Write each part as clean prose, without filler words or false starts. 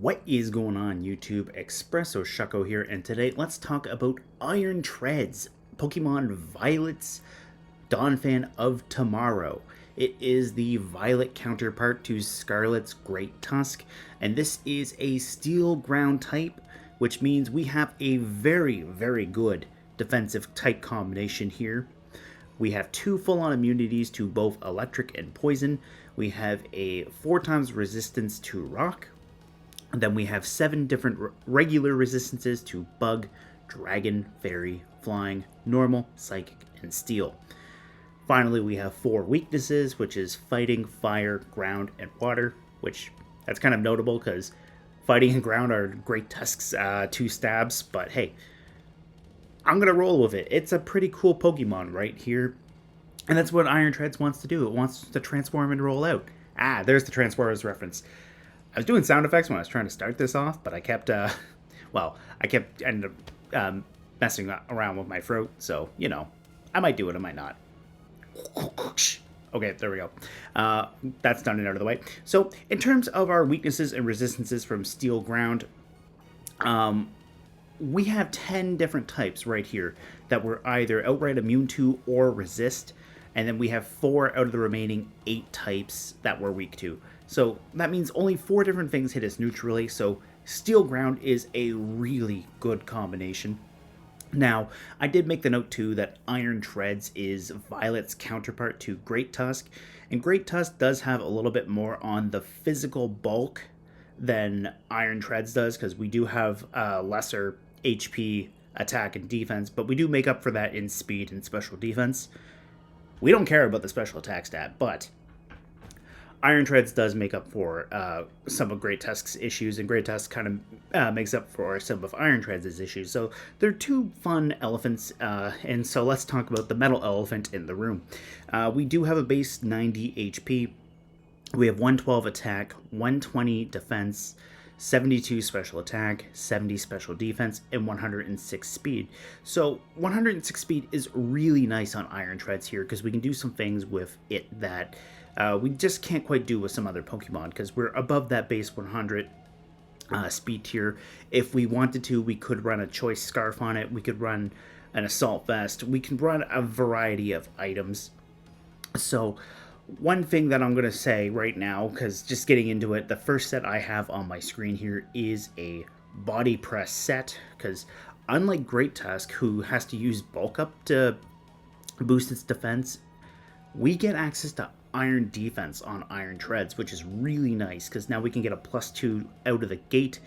What is going on, YouTube? Espresso Shucko here, and today let's talk about Iron Treads, Pokemon Violet's Donphan of Tomorrow. It is the Violet counterpart to Scarlet's Great Tusk, and this is a Steel Ground type, which means we have a very good defensive type combination here. We have 2 full-on immunities to both electric and poison. We have a 4 times resistance to rock. And then we have 7 different regular resistances to bug, dragon, fairy, flying, normal, psychic, and steel. Finally, we have 4 weaknesses, which is fighting, fire, ground, and water, which that's kind of notable because fighting and ground are Great Tusk's 2 stabs, but hey, I'm going to roll with it. It's a pretty cool Pokemon right here, and that's what Iron Treads wants to do. It wants to transform and roll out. Ah, there's the Transformers reference. I was doing sound effects when I was trying to start this off, but I kept, ended up messing around with my throat, so, you know, I might do it, I might not. Okay, there we go. That's done and out of the way. So, in terms of our weaknesses and resistances from Steel Ground, we have 10 different types right here that we're either outright immune to or resist, and then we have 4 out of the remaining 8 types that we're weak to. So that means only 4 different things hit us neutrally, so Steel Ground is a really good combination. Now, I did make the note too that Iron Treads is Violet's counterpart to Great Tusk, and Great Tusk does have a little bit more on the physical bulk than Iron Treads does, because we do have lesser HP, attack, and defense, but we do make up for that in speed and special defense. We don't care about the special attack stat, but Iron Treads does make up for some of Great Tusk's issues, and Great Tusk kind of makes up for some of Iron Treads' issues. So they're 2 fun elephants, and so let's talk about the metal elephant in the room. We do have a base 90 HP. We have 112 attack, 120 defense, 72 special attack, 70 special defense, and 106 speed. So 106 speed is really nice on Iron Treads here, because we can do some things with it that we just can't quite do with some other Pokemon, because we're above that base 100 speed tier. If we wanted to, we could run a Choice Scarf on it, we could run an Assault Vest, we can run a variety of items. So one thing that I'm going to say right now, because just getting into it, the first set I have on my screen here is a Body Press set, because unlike Great Tusk, who has to use Bulk Up to boost its defense, we get access to Iron Defense on Iron Treads, which is really nice, because now we can get a +2 out of the gate,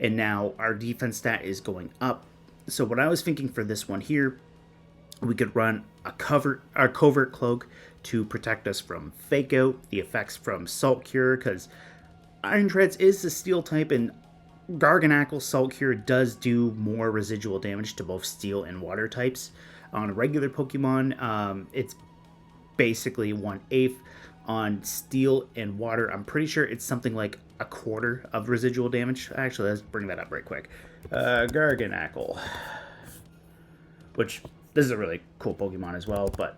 and now our defense stat is going up. So what I was thinking for this one here, we could run a Covert Cloak to protect us from Fake Out, the effects from Salt Cure, because Iron Treads is the Steel type, and Garganacl Salt Cure does do more residual damage to both Steel and Water types. On a regular Pokemon, it's basically 1/8. On Steel and Water, I'm pretty sure it's something like 1/4 of residual damage. Actually, let's bring that up right quick. Garganacl, which this is a really cool Pokemon as well, but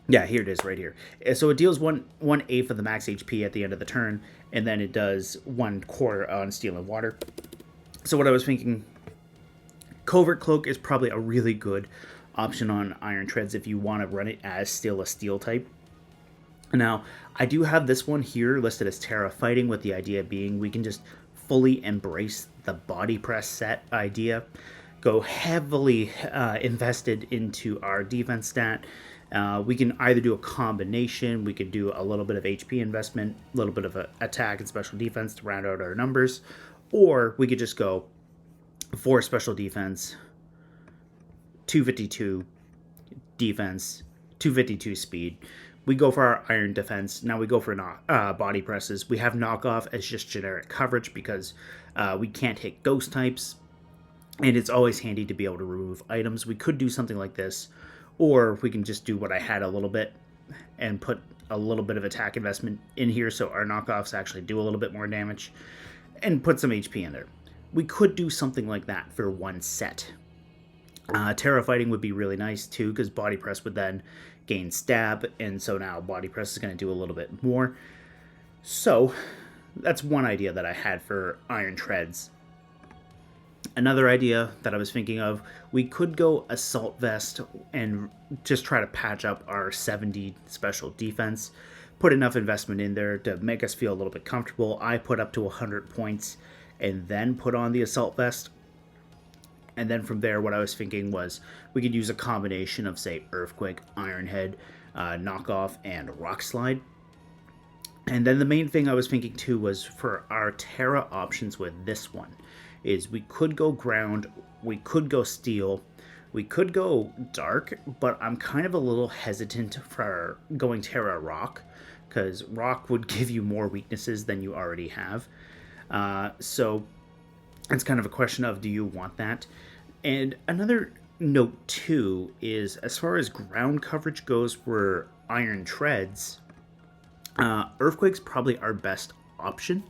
yeah, here it is right here. So it deals 1/8 of the max HP at the end of the turn, and then it does 1/4 on Steel and Water. So what I was thinking, Covert Cloak is probably a really good option on Iron Treads if you want to run it as still a Steel type. Now, I do have this one here listed as Terra Fighting, with the idea being we can just fully embrace the Body Press set idea, go heavily invested into our defense stat. We can either do a combination, we could do a little bit of HP investment, a little bit of attack and special defense to round out our numbers, or we could just go 4 special defense, 252 defense, 252 speed. We go for our Iron Defense. Now we go for Body Presses. We have Knockoff as just generic coverage because we can't hit Ghost types, and it's always handy to be able to remove items. We could do something like this, or we can just do what I had a little bit and put a little bit of attack investment in here so our knockoffs actually do a little bit more damage, and put some HP in there. We could do something like that for one set. Terra Fighting would be really nice too, because Body Press would then gain Stab, and so now Body Press is going to do a little bit more. So that's one idea that I had for Iron Treads. Another idea that I was thinking of, we could go Assault Vest and just try to patch up our 70 special defense, put enough investment in there to make us feel a little bit comfortable. I put up to 100 points and then put on the Assault Vest. And then from there, what I was thinking was we could use a combination of, say, Earthquake, Iron Head, Knockoff, and Rock Slide. And then the main thing I was thinking too was for our Terra options with this one is we could go ground, we could go steel, we could go dark, but I'm kind of a little hesitant for going Terra rock because rock would give you more weaknesses than you already have. So it's kind of a question of, do you want that? And another note too is as far as ground coverage goes for Iron Treads, Earthquake's probably our best option.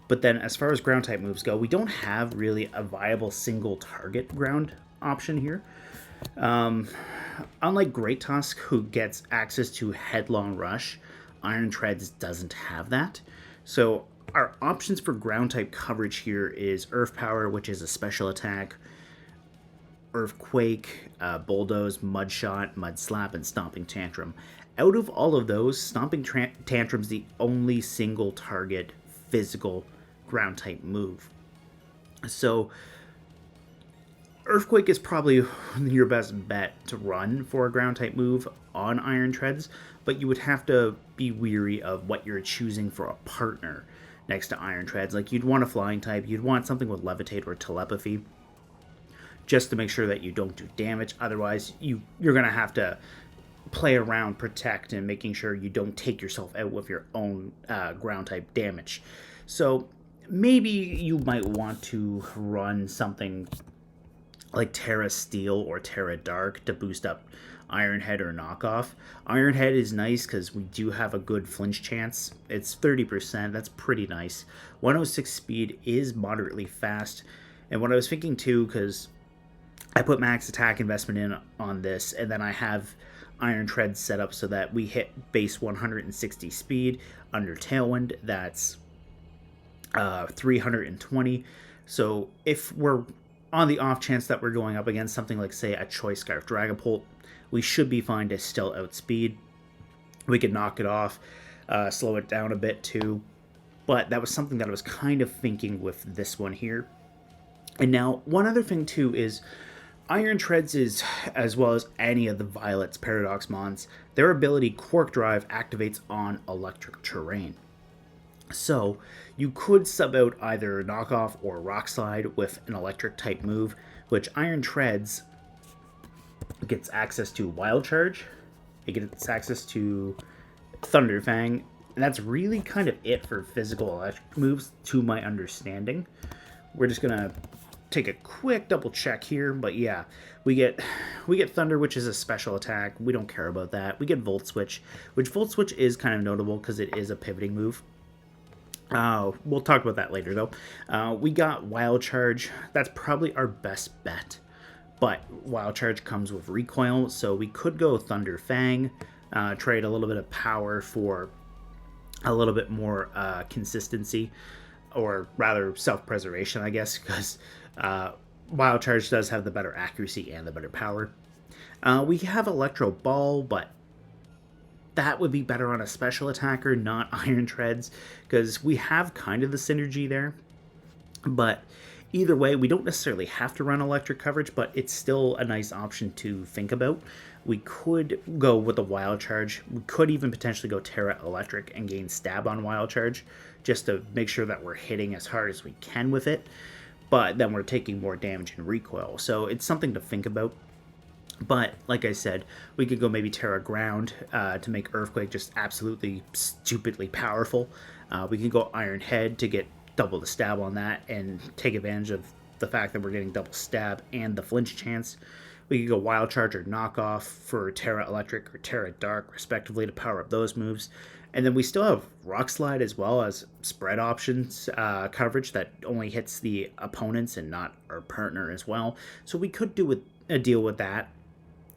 But then as far as ground type moves go, we don't have really a viable single target ground option here. Unlike Great Tusk, who gets access to Headlong Rush, Iron Treads doesn't have that. So our options for ground type coverage here is Earth Power, which is a special attack, Earthquake, Bulldoze, Mud Shot, Mud Slap, and Stomping Tantrum. Out of all of those, Stomping Tantrum's the only single target physical ground type move. So Earthquake is probably your best bet to run for a ground type move on Iron Treads, but you would have to be weary of what you're choosing for a partner next to Iron Treads. Like, you'd want a flying type, you'd want something with Levitate or Telepathy, just to make sure that you don't do damage. Otherwise, you're going to have to play around Protect and making sure you don't take yourself out with your own ground type damage. So maybe you might want to run something like Terra Steel or Terra Dark to boost up Iron Head or Knockoff. Iron Head is nice because we do have a good flinch chance. It's 30%. That's pretty nice. 106 speed is moderately fast. And what I was thinking too, because I put max attack investment in on this, and then I have Iron Treads set up so that we hit base 160 speed. Under Tailwind, that's 320. So if we're on the off chance that we're going up against something like, say, a Choice Scarf Dragapult, we should be fine to still outspeed. We could knock it off, slow it down a bit too. But that was something that I was kind of thinking with this one here. And now, one other thing too is Iron Treads is, as well as any of the Violet's Paradox Mons, their ability Quark Drive activates on electric terrain. So you could sub out either Knockoff or Rock Slide with an electric type move, which Iron Treads gets access to Wild Charge, it gets access to Thunderfang, and that's really kind of it for physical electric moves to my understanding. We're just gonna take a quick double check here, but yeah, we get Thunder, which is a special attack. We don't care about that. We get Volt Switch, which Volt Switch is kind of notable because it is a pivoting move. We'll talk about that later though. We got Wild Charge. That's probably our best bet, but Wild Charge comes with recoil, so we could go Thunder Fang, trade a little bit of power for a little bit more consistency, or rather self-preservation, I guess, because Wild Charge does have the better accuracy and the better power. We have Electro Ball, but that would be better on a special attacker, not Iron Treads, because we have kind of the synergy there. But either way, we don't necessarily have to run electric coverage, but it's still a nice option to think about. We could go with a Wild Charge. We could even potentially go Terra Electric and gain Stab on Wild Charge, just to make sure that we're hitting as hard as we can with it. But then we're taking more damage and recoil, so it's something to think about. But like I said, we could go maybe Terra Ground to make Earthquake just absolutely stupidly powerful. We can go Iron Head to get double the stab on that and take advantage of the fact that we're getting double stab and the flinch chance. We could go Wild Charge or Knockoff for Terra Electric or Terra Dark, respectively, to power up those moves. And then we still have Rock Slide as well as spread options coverage that only hits the opponents and not our partner as well. So we could do a deal with that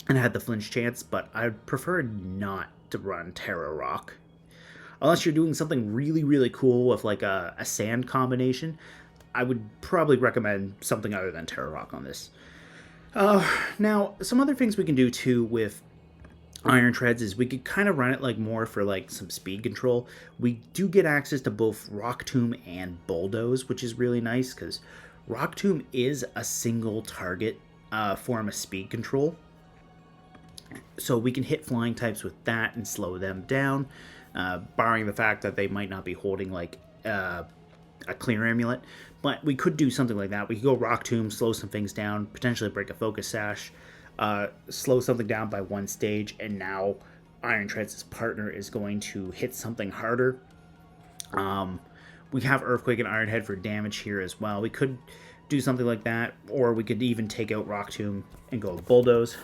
and had the flinch chance, but I'd prefer not to run Terra Rock. Unless you're doing something really, really cool with like a sand combination, I would probably recommend something other than Terra Rock on this. Now, some other things we can do too with Iron Treads is we could kind of run it like more for like some speed control. We do get access to both Rock Tomb and Bulldoze, which is really nice because Rock Tomb is a single target form of speed control. So we can hit flying types with that and slow them down, barring the fact that they might not be holding like a clear amulet. But we could do something like that. We could go Rock Tomb, slow some things down, potentially break a focus sash, slow something down by one stage, and now Iron Treads' partner is going to hit something harder. We have Earthquake and Iron Head for damage here as well. We could do something like that, or we could even take out Rock Tomb and go Bulldoze.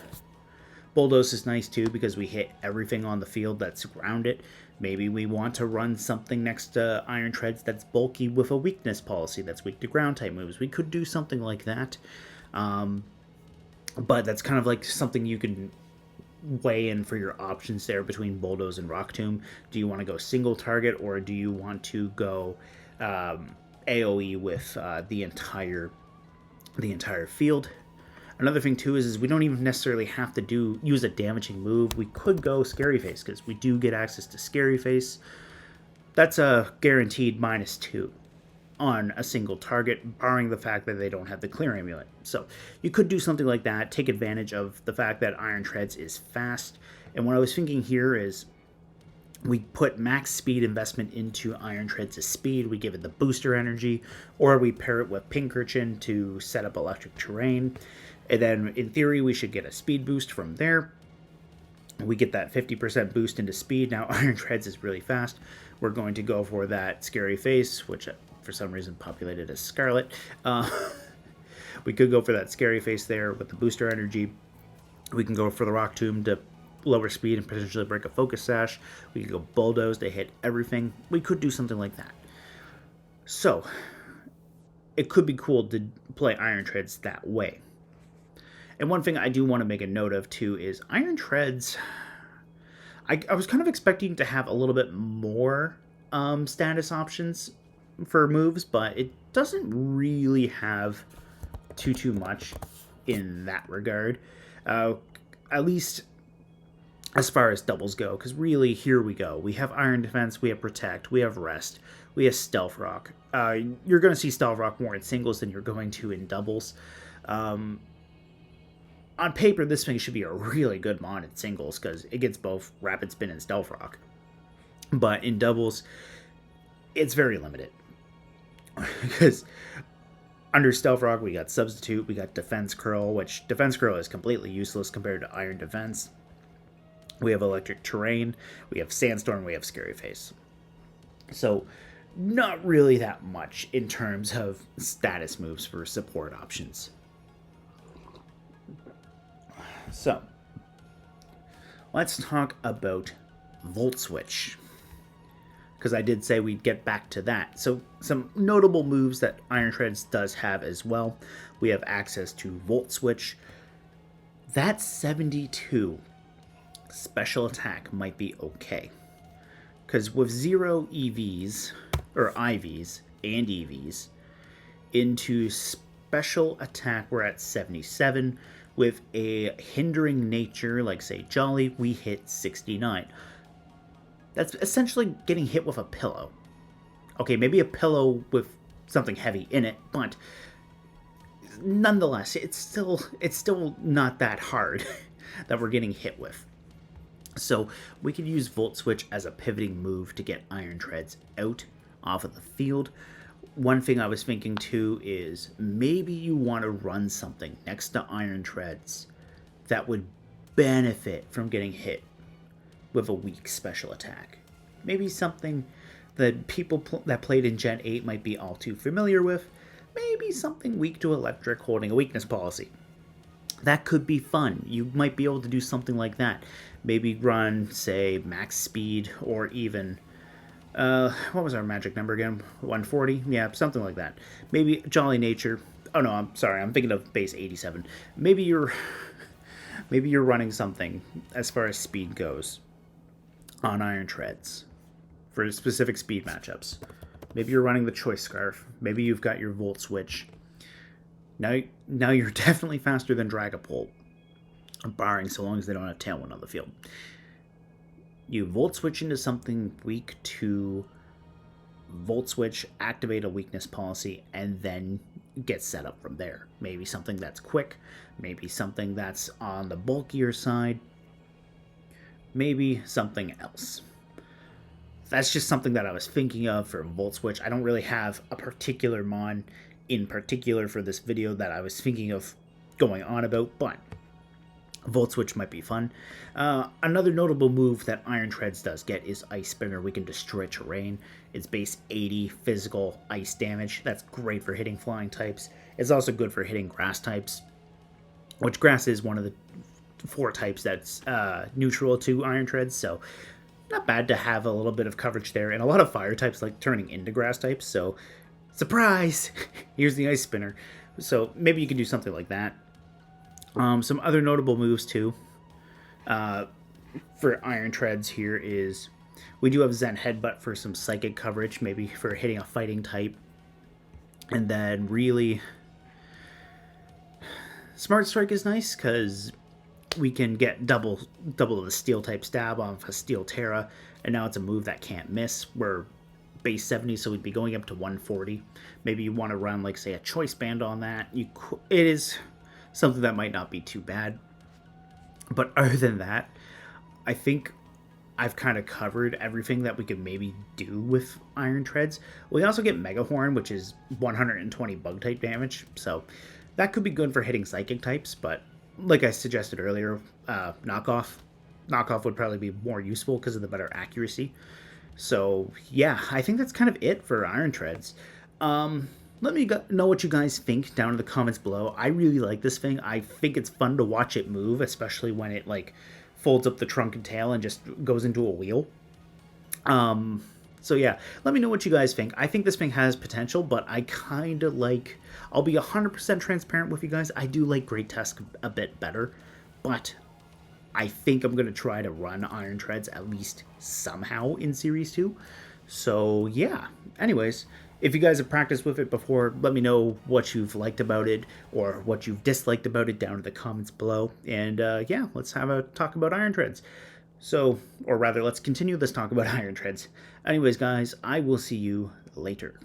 Bulldoze is nice too because we hit everything on the field that's around it. Maybe we want to run something next to Iron Treads that's bulky with a weakness policy that's weak to ground type moves. We could do something like that. But that's kind of like something you can weigh in for your options there between Bulldoze and Rock Tomb. Do you want to go single target, or do you want to go AoE with the entire field? Another thing too is we don't even necessarily have to use a damaging move. We could go Scary Face because we do get access to Scary Face. That's a guaranteed -2 on a single target, barring the fact that they don't have the clear amulet. So you could do something like that, take advantage of the fact that Iron Treads is fast. And what I was thinking here is we put max speed investment into Iron Treads' speed, we give it the booster energy, or we pair it with Pinkerton to set up electric terrain. And then, in theory, we should get a speed boost from there. We get that 50% boost into speed. Now, Iron Treads is really fast. We're going to go for that Scary Face, which for some reason populated as Scarlet. We could go for that Scary Face there with the booster energy. We can go for the Rock Tomb to lower speed and potentially break a focus sash. We could go Bulldoze to hit everything. We could do something like that. So, it could be cool to play Iron Treads that way. And one thing I do want to make a note of, too, is Iron Treads, I was kind of expecting to have a little bit more status options for moves, but it doesn't really have too much in that regard. At least as far as doubles go, because really, here we go. We have Iron Defense, we have Protect, we have Rest, we have Stealth Rock. You're going to see Stealth Rock more in singles than you're going to in doubles. On paper, this thing should be a really good mod in singles because it gets both Rapid Spin and Stealth Rock. But in doubles, it's very limited. Because under Stealth Rock, we got Substitute, we got Defense Curl, which Defense Curl is completely useless compared to Iron Defense. We have Electric Terrain, we have Sandstorm, we have Scary Face. So, not really that much in terms of status moves for support options. So, let's talk about Volt Switch, because I did say we'd get back to that. So, some notable moves that Iron Treads does have as well. We have access to Volt Switch. That 72 special attack might be okay, because with 0 EVs, or IVs, and EVs, into special attack we're at 77. With a hindering nature, like say Jolly, we hit 69. That's essentially getting hit with a pillow. Okay, maybe a pillow with something heavy in it, but nonetheless, it's still not that hard that we're getting hit with. So we could use Volt Switch as a pivoting move to get Iron Treads out off of the field. One thing I was thinking too is maybe you want to run something next to Iron Treads that would benefit from getting hit with a weak special attack. Maybe something that people that played in Gen 8 might be all too familiar with. Maybe something weak to electric holding a weakness policy. That could be fun. You might be able to do something like that. Maybe run, say, max speed, or even what was our magic number again? 140? Yeah, something like that. Maybe Jolly Nature. Oh no, I'm sorry. I'm thinking of base 87. Maybe you're running something as far as speed goes on Iron Treads for specific speed matchups. Maybe you're running the Choice Scarf. Maybe you've got your Volt Switch. Now you're definitely faster than Dragapult, barring so long as they don't have Tailwind on the field. You Volt Switch into something weak to Volt Switch, activate a weakness policy, and then get set up from there. Maybe something that's quick, maybe something that's on the bulkier side, maybe something else. That's just something that I was thinking of for Volt Switch. I don't really have a particular mon in particular for this video that I was thinking of going on about, but Volt Switch might be fun. Another notable move that Iron Treads does get is Ice Spinner. We can destroy terrain. It's base 80 physical ice damage. That's great for hitting flying types. It's also good for hitting grass types, which grass is one of the 4 types that's neutral to Iron Treads, so not bad to have a little bit of coverage there. And a lot of fire types like turning into grass types, so surprise! Here's the Ice Spinner. So maybe you can do something like that. Some other notable moves too for Iron Treads here is we do have Zen Headbutt for some psychic coverage, maybe for hitting a fighting type. And then really Smart Strike is nice because we can get double the steel type stab off a Steel Terra, and now it's a move that can't miss. We're base 70, so we'd be going up to 140. Maybe you want to run, like, say, a Choice Band on that. It is something that might not be too bad. But other than that, I think I've kind of covered everything that we could maybe do with Iron Treads. We also get Mega Horn, which is 120 bug type damage, so that could be good for hitting psychic types, but like I suggested earlier, knockoff would probably be more useful because of the better accuracy. So yeah, I think that's kind of it for Iron Treads. Let me know what you guys think down in the comments below. I really like this thing. I think it's fun to watch it move, especially when it like folds up the trunk and tail and just goes into a wheel. So yeah, let me know what you guys think. I think this thing has potential, but I kind of like, I'll be 100% transparent with you guys. I do like Great Tusk a bit better, but I think I'm going to try to run Iron Treads at least somehow in Series 2. So yeah, anyways, if you guys have practiced with it before, let me know what you've liked about it or what you've disliked about it down in the comments below. And yeah, let's have a talk about Iron Treads. So, or rather, let's continue this talk about Iron Treads. Anyways, guys, I will see you later.